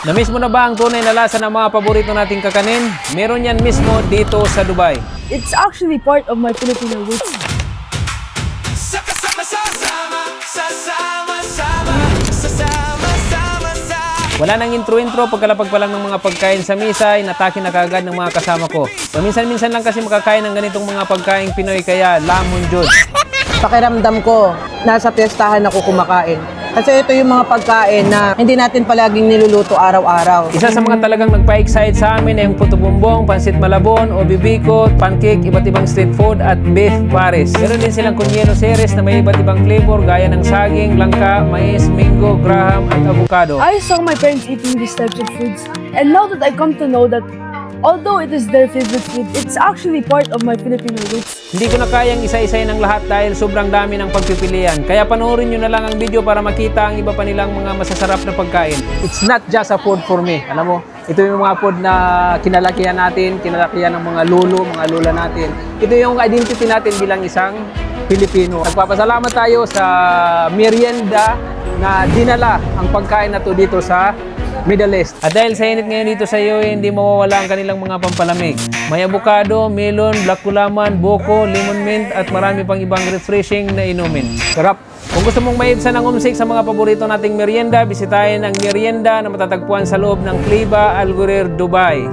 Na-miss mo na ba ang tunay na lasa ng mga paborito nating kakanin? Meron yan mismo dito sa Dubai. It's actually part of my Filipino roots. Wala nang intro-intro, pagkalapag pa lang ng mga pagkain sa misa, inatake na kagad ng mga kasama ko. Paminsan-minsan lang kasi makakain ng ganitong mga pagkain Pinoy, kaya lamon jud. Pakiramdam ko, nasa piyestahan ako kumakain. Kasi ito yung mga pagkain na hindi natin palaging niluluto araw-araw. Isa sa mga talagang nagpa-excite sa amin ay yung puto bumbong, pansit malabon, obi biko, pancake, iba't ibang street food at beef pares. Meron din silang kunyeno series na may iba't ibang flavor gaya ng saging, langka, mais, mango, graham at avocado. I saw my parents eating these types of foods, and now that I come to know that although it is their favorite food, it's actually part of my Filipino roots. Hindi ko na kayang isa-isay ng lahat dahil sobrang dami ng pagpipilian. Kaya panoorin nyo na lang ang video para makita ang iba pa nilang mga masasarap na pagkain. It's not just a food for me. Alam mo, ito yung mga food na kinalakihan natin, kinalakihan ng mga lolo, mga lola natin. Ito yung identity natin bilang isang Pilipino. Nagpapasalamat tayo sa merienda na dinala ang pagkain na to dito sa Middle East. At dahil sa init ngayon dito sa iyo, hindi mawawala ang kanilang mga pampalamig. May avocado, melon, black kulaman, buko, lemon mint at marami pang ibang refreshing na inumin. Sarap! Kung gusto mong maibsan ng umsik sa mga paborito nating merienda, bisitahin ang merienda na matatagpuan sa loob ng Kliba Al Gurir, Dubai.